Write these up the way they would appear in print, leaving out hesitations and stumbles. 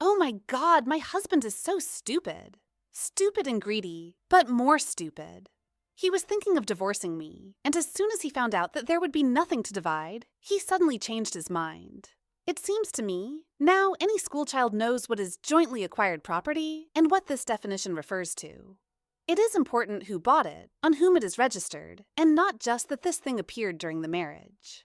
Oh my God, my husband is so stupid. Stupid and greedy, but more stupid. He was thinking of divorcing me, and as soon as he found out that there would be nothing to divide, he suddenly changed his mind. It seems to me, now any schoolchild knows what is jointly acquired property and what this definition refers to. It is important who bought it, on whom it is registered, and not just that this thing appeared during the marriage.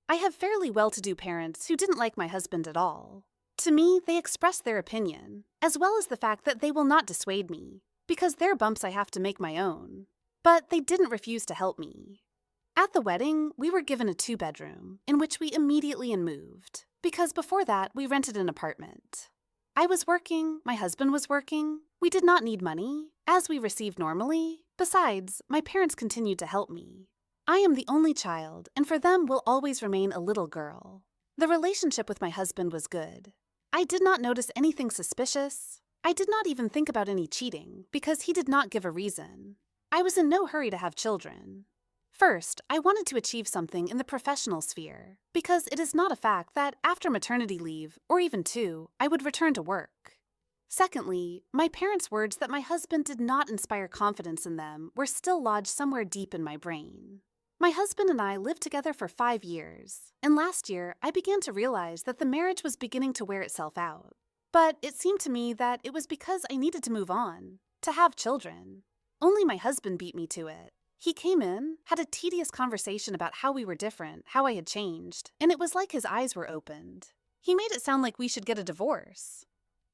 I have fairly well-to-do parents who didn't like my husband at all. To me, they expressed their opinion, as well as the fact that they will not dissuade me, because their bumps I have to make my own. But they didn't refuse to help me. At the wedding, we were given a 2-bedroom, in which we immediately moved, because before that, we rented an apartment. I was working, my husband was working, we did not need money, as we received normally. Besides, my parents continued to help me. I am the only child, and for them will always remain a little girl. The relationship with my husband was good. I did not notice anything suspicious. I did not even think about any cheating, because he did not give a reason. I was in no hurry to have children. First, I wanted to achieve something in the professional sphere, because it is not a fact that after maternity leave, or even 2, I would return to work. Secondly, my parents' words that my husband did not inspire confidence in them were still lodged somewhere deep in my brain. My husband and I lived together for 5 years, and last year I began to realize that the marriage was beginning to wear itself out. But it seemed to me that it was because I needed to move on, to have children. Only my husband beat me to it. He came in, had a tedious conversation about how we were different, how I had changed, and it was like his eyes were opened. He made it sound like we should get a divorce.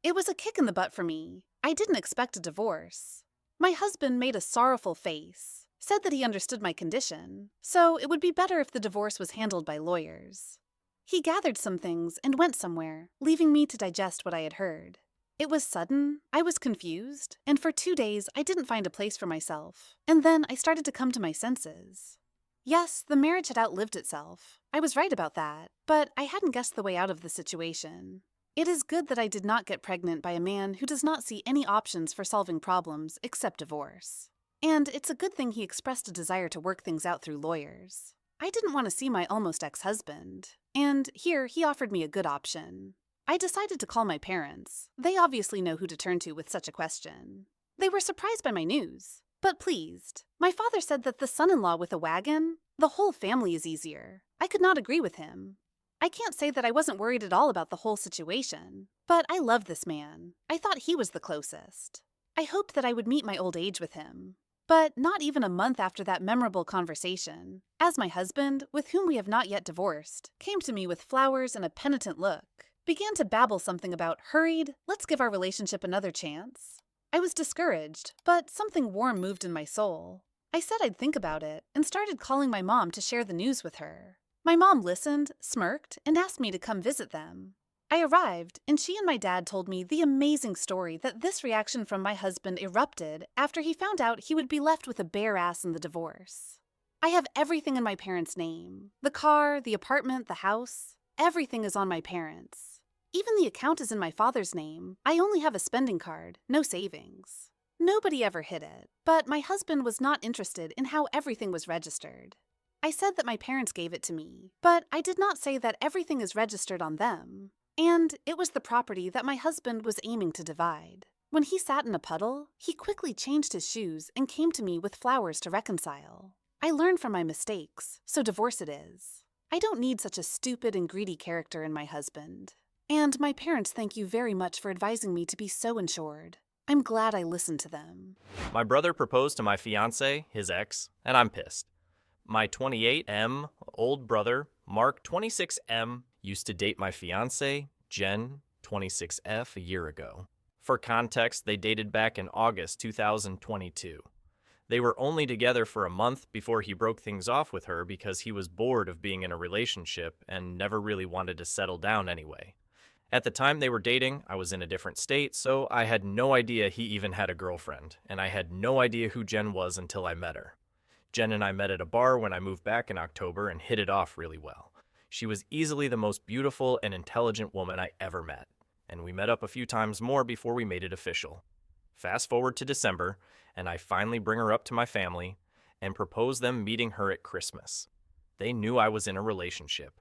It was a kick in the butt for me. I didn't expect a divorce. My husband made a sorrowful face, said that he understood my condition, so it would be better if the divorce was handled by lawyers. He gathered some things and went somewhere, leaving me to digest what I had heard. It was sudden, I was confused, and for 2 days I didn't find a place for myself, and then I started to come to my senses. Yes, the marriage had outlived itself. I was right about that, but I hadn't guessed the way out of the situation. It is good that I did not get pregnant by a man who does not see any options for solving problems except divorce. And it's a good thing he expressed a desire to work things out through lawyers. I didn't want to see my almost ex-husband, and here he offered me a good option. I decided to call my parents. They obviously know who to turn to with such a question. They were surprised by my news, but pleased. My father said that the son-in-law with a wagon, the whole family is easier. I could not agree with him. I can't say that I wasn't worried at all about the whole situation, but I loved this man. I thought he was the closest. I hoped that I would meet my old age with him. But not even a month after that memorable conversation, as my husband, with whom we have not yet divorced, came to me with flowers and a penitent look, began to babble something about hurried, let's give our relationship another chance. I was discouraged, but something warm moved in my soul. I said I'd think about it, and started calling my mom to share the news with her. My mom listened, smirked, and asked me to come visit them. I arrived, and she and my dad told me the amazing story that this reaction from my husband erupted after he found out he would be left with a bare ass in the divorce. I have everything in my parents' name. The car, the apartment, the house. Everything is on my parents. Even the account is in my father's name. I only have a spending card, no savings. Nobody ever hid it, but my husband was not interested in how everything was registered. I said that my parents gave it to me, but I did not say that everything is registered on them. And it was the property that my husband was aiming to divide. When he sat in a puddle, he quickly changed his shoes and came to me with flowers to reconcile. I learned from my mistakes, so divorce it is. I don't need such a stupid and greedy character in my husband. And my parents thank you very much for advising me to be so insured. I'm glad I listened to them. My brother proposed to my fiancée, his ex, and I'm pissed. My 28M old brother, Mark 26M, used to date my fiancée, Jen 26F, a year ago. For context, they dated back in August 2022. They were only together for a month before he broke things off with her because he was bored of being in a relationship and never really wanted to settle down anyway. At the time they were dating, I was in a different state, so I had no idea he even had a girlfriend, and I had no idea who Jen was until I met her. Jen and I met at a bar when I moved back in October and hit it off really well. She was easily the most beautiful and intelligent woman I ever met, and we met up a few times more before we made it official. Fast forward to December, and I finally bring her up to my family and propose them meeting her at Christmas. They knew I was in a relationship,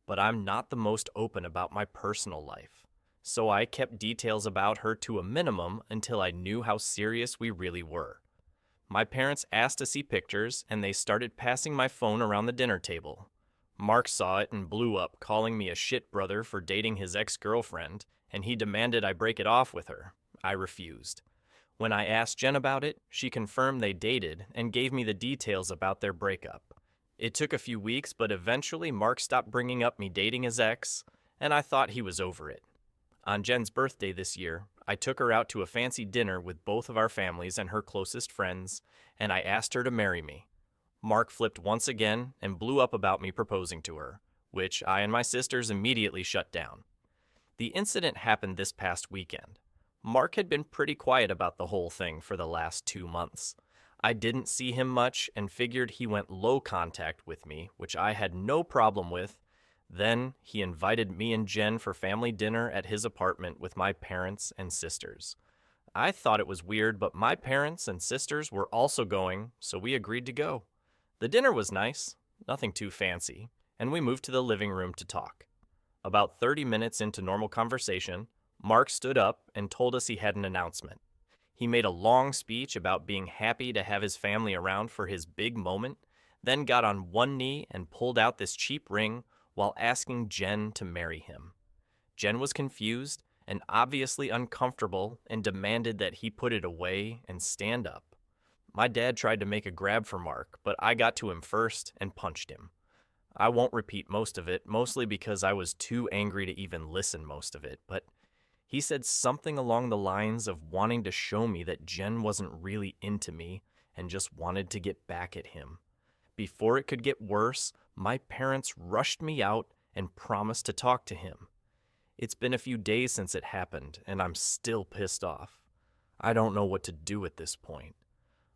but I'm not the most open about my personal life. so I kept details about her to a minimum until I knew how serious we really were. My parents asked to see pictures, and they started passing my phone around the dinner table. Mark saw it and blew up, calling me a shit brother for dating his ex-girlfriend, and he demanded I break it off with her. I refused. When I asked Jen about it, she confirmed they dated and gave me the details about their breakup. It took a few weeks, but eventually Mark stopped bringing up me dating his ex, and I thought he was over it. On Jen's birthday this year, I took her out to a fancy dinner with both of our families and her closest friends, and I asked her to marry me. Mark flipped once again and blew up about me proposing to her, which I and my sisters immediately shut down. The incident happened this past weekend. Mark had been pretty quiet about the whole thing for the last 2 months. I didn't see him much and figured he went low contact with me, which I had no problem with. Then he invited me and Jen for family dinner at his apartment with my parents and sisters. I thought it was weird, but my parents and sisters were also going, so we agreed to go. The dinner was nice, nothing too fancy, and we moved to the living room to talk. About 30 minutes into normal conversation, Mark stood up and told us he had an announcement. He made a long speech about being happy to have his family around for his big moment, then got on one knee and pulled out this cheap ring while asking Jen to marry him. Jen was confused and obviously uncomfortable and demanded that he put it away and stand up. My dad tried to make a grab for Mark, but I got to him first and punched him. I won't repeat most of it, mostly because I was too angry to even listen most of it, but he said something along the lines of wanting to show me that Jen wasn't really into me and just wanted to get back at him. Before it could get worse, my parents rushed me out and promised to talk to him. It's been a few days since it happened, and I'm still pissed off. I don't know what to do at this point.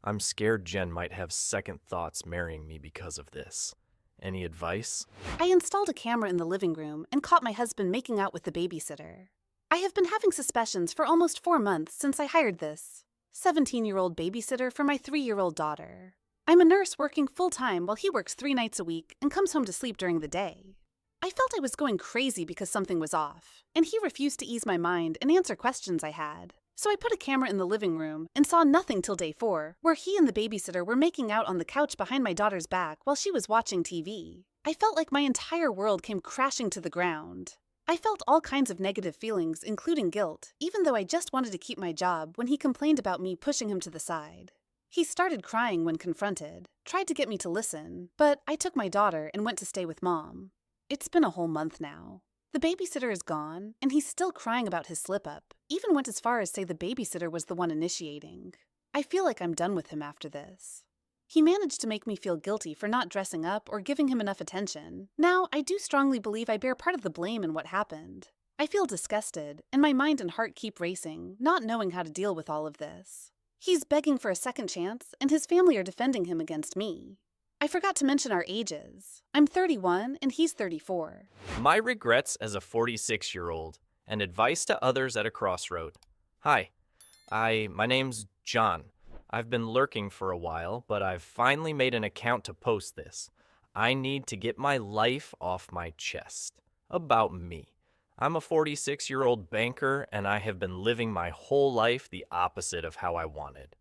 I'm scared Jen might have second thoughts marrying me because of this. Any advice? I installed a camera in the living room and caught my husband making out with the babysitter. I have been having suspicions for almost 4 months since I hired this 17-year-old babysitter for my 3-year-old daughter. I'm a nurse working full-time while he works 3 nights a week and comes home to sleep during the day. I felt I was going crazy because something was off, and he refused to ease my mind and answer questions I had. So I put a camera in the living room and saw nothing till day 4, where he and the babysitter were making out on the couch behind my daughter's back while she was watching TV. I felt like my entire world came crashing to the ground. I felt all kinds of negative feelings, including guilt, even though I just wanted to keep my job when he complained about me pushing him to the side. He started crying when confronted, tried to get me to listen, but I took my daughter and went to stay with Mom. It's been a whole month now. The babysitter is gone, and he's still crying about his slip-up, even went as far as say the babysitter was the one initiating. I feel like I'm done with him after this. He managed to make me feel guilty for not dressing up or giving him enough attention. Now, I do strongly believe I bear part of the blame in what happened. I feel disgusted, and my mind and heart keep racing, not knowing how to deal with all of this. He's begging for a second chance, and his family are defending him against me. I forgot to mention our ages. I'm 31, and he's 34. My regrets as a 46-year-old, and advice to others at a crossroad. Hi, my name's John. I've been lurking for a while, but I've finally made an account to post this. I need to get my life off my chest. About me. I'm a 46-year-old banker, and I have been living my whole life the opposite of how I wanted.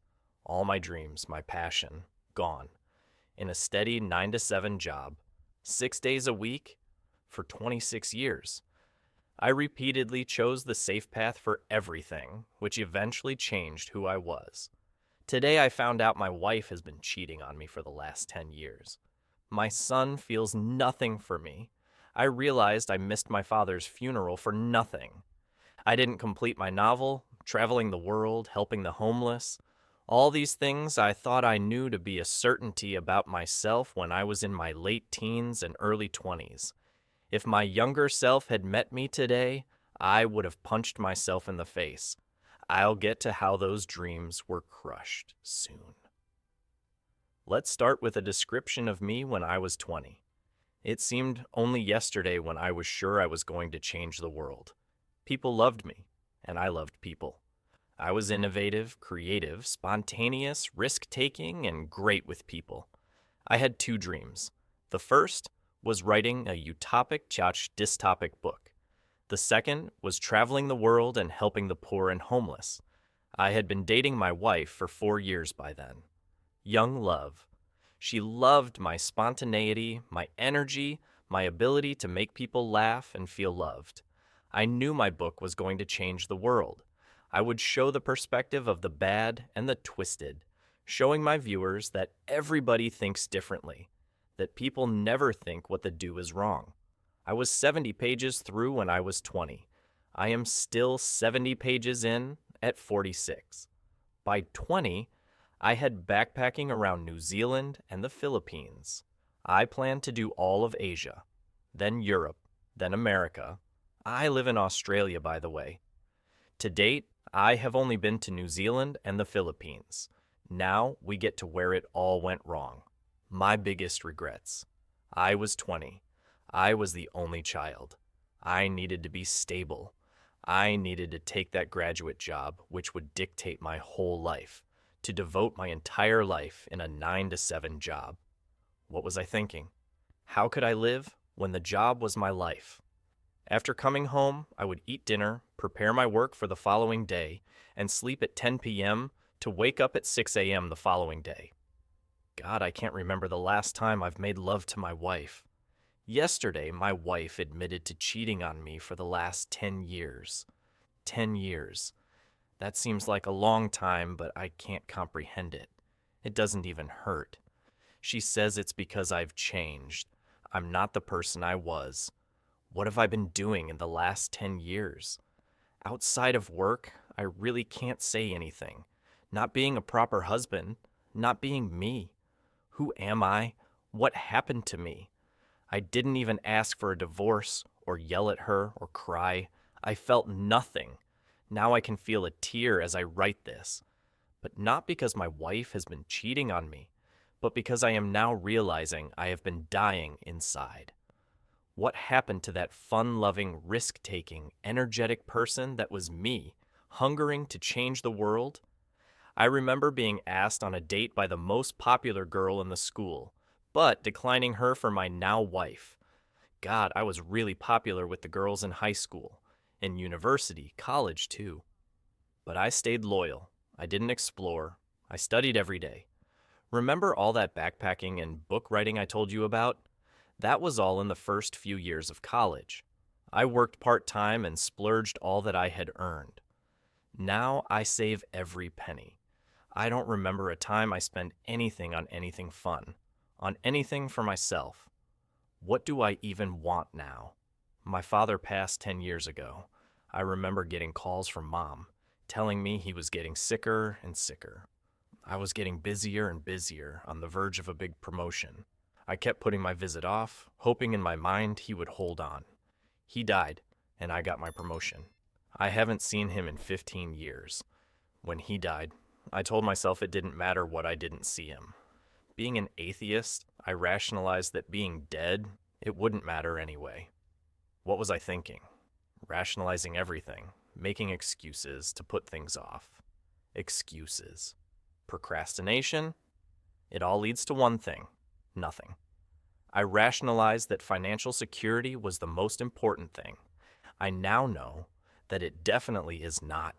All my dreams, my passion, gone. In a steady 9-to-7 job, 6 days a week, for 26 years. I repeatedly chose the safe path for everything, which eventually changed who I was. Today I found out my wife has been cheating on me for the last 10 years. My son feels nothing for me. I realized I missed my father's funeral for nothing. I didn't complete my novel, traveling the world, helping the homeless. All these things I thought I knew to be a certainty about myself when I was in my late teens and early 20s. If my younger self had met me today, I would have punched myself in the face. I'll get to how those dreams were crushed soon. Let's start with a description of me when I was 20. It seemed only yesterday when I was sure I was going to change the world. People loved me, and I loved people. I was innovative, creative, spontaneous, risk-taking, and great with people. I had 2 dreams. The first was writing a utopic/dystopic book. The second was traveling the world and helping the poor and homeless. I had been dating my wife for 4 years by then. Young love. She loved my spontaneity, my energy, my ability to make people laugh and feel loved. I knew my book was going to change the world. I would show the perspective of the bad and the twisted, showing my viewers that everybody thinks differently, that people never think what they do is wrong. I was 70 pages through when I was 20. I am still 70 pages in at 46. By 20, I had backpacking around New Zealand and the Philippines. I planned to do all of Asia, then Europe, then America. I live in Australia, by the way. To date, I have only been to New Zealand and the Philippines. Now we get to where it all went wrong. My biggest regrets. I was 20. I was the only child. I needed to be stable. I needed to take that graduate job, which would dictate my whole life, to devote my entire life in a 9-to-7 job. What was I thinking? How could I live when the job was my life? After coming home, I would eat dinner, prepare my work for the following day, and sleep at 10 p.m. to wake up at 6 a.m. the following day. God, I can't remember the last time I've made love to my wife. Yesterday, my wife admitted to cheating on me for the last 10 years. 10 years. That seems like a long time, but I can't comprehend it. It doesn't even hurt. She says it's because I've changed. I'm not the person I was. What have I been doing in the last 10 years? Outside of work, I really can't say anything. Not being a proper husband, not being me. Who am I? What happened to me? I didn't even ask for a divorce or yell at her or cry. I felt nothing. Now I can feel a tear as I write this. But not because my wife has been cheating on me, but because I am now realizing I have been dying inside. What happened to that fun-loving, risk-taking, energetic person that was me, hungering to change the world? I remember being asked on a date by the most popular girl in the school, but declining her for my now wife. God, I was really popular with the girls in high school, in university, college too. But I stayed loyal. I didn't explore. I studied every day. Remember all that backpacking and book writing I told you about? That was all in the first few years of college. I worked part-time and splurged all that I had earned. Now I save every penny. I don't remember a time I spent anything on anything fun, on anything for myself. What do I even want now? My father passed 10 years ago. I remember getting calls from Mom, telling me he was getting sicker and sicker. I was getting busier and busier, on the verge of a big promotion. I kept putting my visit off, hoping in my mind he would hold on. He died, and I got my promotion. I haven't seen him in 15 years. When he died, I told myself it didn't matter what I didn't see him. Being an atheist, I rationalized that being dead, it wouldn't matter anyway. What was I thinking? Rationalizing everything, making excuses to put things off. Excuses. Procrastination? It all leads to one thing. Nothing. I rationalized that financial security was the most important thing. I now know that it definitely is not.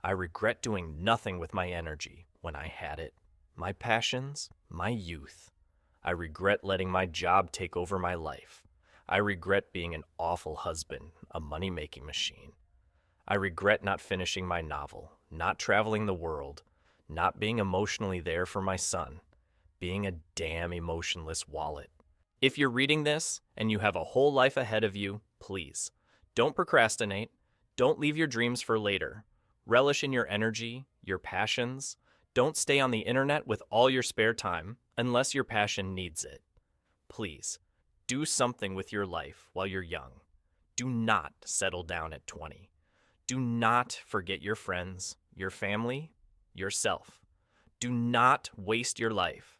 I regret doing nothing with my energy when I had it, my passions, my youth. I regret letting my job take over my life. I regret being an awful husband, a money-making machine. I regret not finishing my novel, not traveling the world, not being emotionally there for my son, being a damn emotionless wallet. If you're reading this and you have a whole life ahead of you, please, don't procrastinate. Don't leave your dreams for later. Relish in your energy, your passions. Don't stay on the internet with all your spare time unless your passion needs it. Please, do something with your life while you're young. Do not settle down at 20. Do not forget your friends, your family, yourself. Do not waste your life,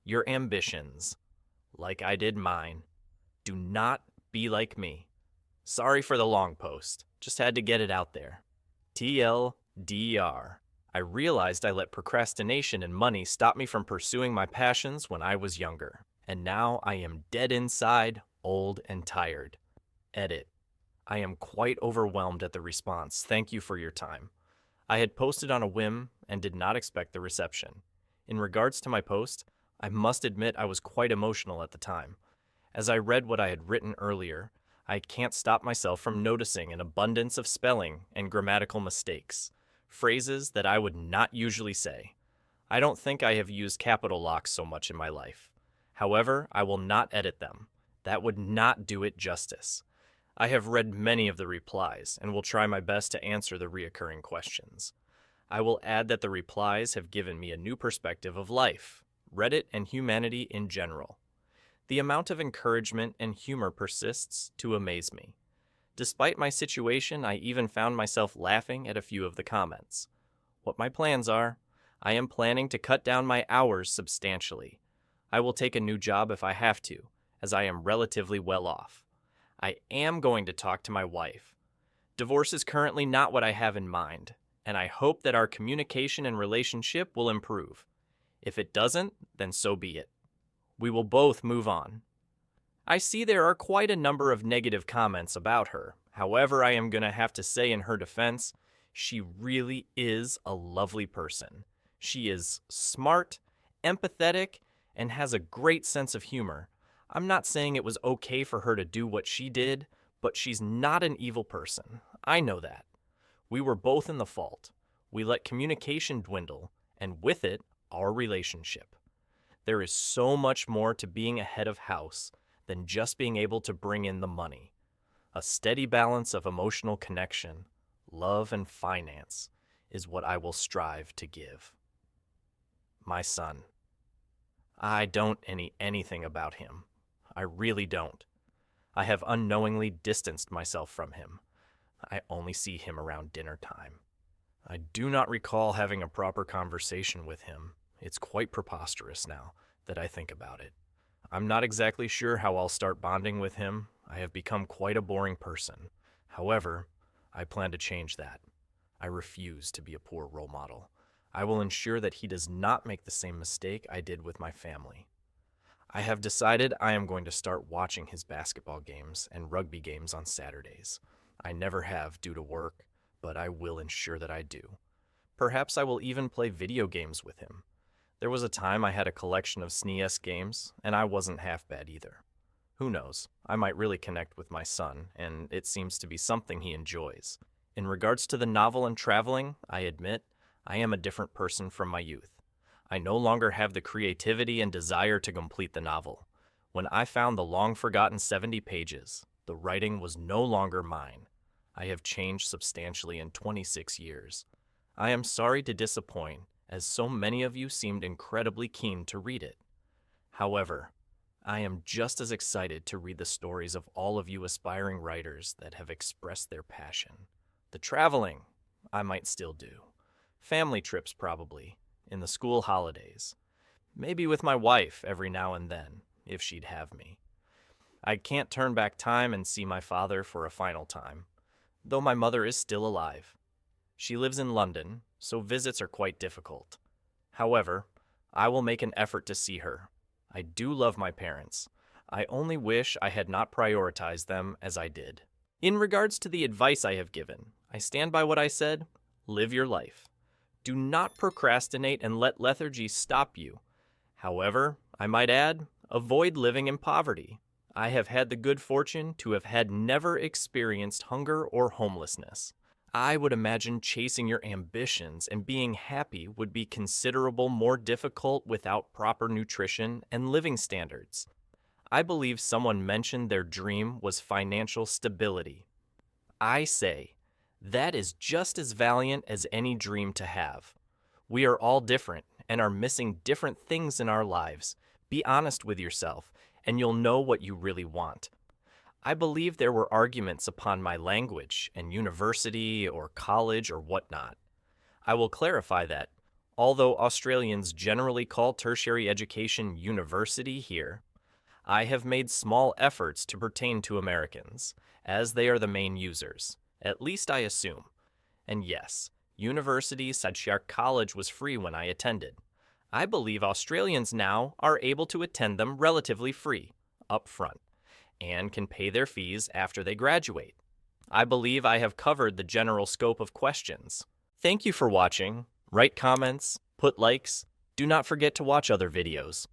your ambitions, like I did mine. Do not be like me. Sorry for the long post. Just had to get it out there. TLDR. I realized I let procrastination and money stop me from pursuing my passions when I was younger. And now I am dead inside, old and tired. Edit. I am quite overwhelmed at the response. Thank you for your time. I had posted on a whim and did not expect the reception. In regards to my post, I must admit I was quite emotional at the time. As I read what I had written earlier, I can't stop myself from noticing an abundance of spelling and grammatical mistakes, phrases that I would not usually say. I don't think I have used capital locks so much in my life. However, I will not edit them. That would not do it justice. I have read many of the replies and will try my best to answer the reoccurring questions. I will add that the replies have given me a new perspective of life, Reddit, and humanity in general. The amount of encouragement and humor persists to amaze me. Despite my situation, I even found myself laughing at a few of the comments. What my plans are, I am planning to cut down my hours substantially. I will take a new job if I have to, as I am relatively well off. I am going to talk to my wife. Divorce is currently not what I have in mind, and I hope that our communication and relationship will improve. If it doesn't, then so be it. We will both move on. I see there are quite a number of negative comments about her. However, I am going to have to say in her defense, she really is a lovely person. She is smart, empathetic, and has a great sense of humor. I'm not saying it was okay for her to do what she did, but she's not an evil person. I know that. We were both in the fault. We let communication dwindle, and with it, our relationship. There is so much more to being a head of house than just being able to bring in the money. A steady balance of emotional connection, love, and finance is what I will strive to give. My son. I don't anything about him. I really don't. I have unknowingly distanced myself from him. I only see him around dinner time. I do not recall having a proper conversation with him. It's quite preposterous now that I think about it. I'm not exactly sure how I'll start bonding with him. I have become quite a boring person. However, I plan to change that. I refuse to be a poor role model. I will ensure that he does not make the same mistake I did with my family. I have decided I am going to start watching his basketball games and rugby games on Saturdays. I never have due to work, but I will ensure that I do. Perhaps I will even play video games with him. There was a time I had a collection of SNES games, and I wasn't half bad either. Who knows, I might really connect with my son, and it seems to be something he enjoys. In regards to the novel and traveling, I admit, I am a different person from my youth. I no longer have the creativity and desire to complete the novel. When I found the long-forgotten 70 pages, the writing was no longer mine. I have changed substantially in 26 years. I am sorry to disappoint, as so many of you seemed incredibly keen to read it. However, I am just as excited to read the stories of all of you aspiring writers that have expressed their passion. The traveling, I might still do. Family trips probably, in the school holidays. Maybe with my wife every now and then, if she'd have me. I can't turn back time and see my father for a final time, though my mother is still alive. She lives in London, so visits are quite difficult. However, I will make an effort to see her. I do love my parents. I only wish I had not prioritized them as I did. In regards to the advice I have given, I stand by what I said. Live your life. Do not procrastinate and let lethargy stop you. However, I might add, avoid living in poverty. I have had the good fortune to have had never experienced hunger or homelessness. I would imagine chasing your ambitions and being happy would be considerable more difficult without proper nutrition and living standards. I believe someone mentioned their dream was financial stability. I say, that is just as valiant as any dream to have. We are all different and are missing different things in our lives. Be honest with yourself, and you'll know what you really want. I believe there were arguments upon my language and university or college or whatnot. I will clarify that, although Australians generally call tertiary education university here, I have made small efforts to pertain to Americans, as they are the main users, at least I assume. And yes, University Sedgwick College was free when I attended. I believe Australians now are able to attend them relatively free, up front, and can pay their fees after they graduate. I believe I have covered the general scope of questions. Thank you for watching. Write comments, put likes. Do not forget to watch other videos.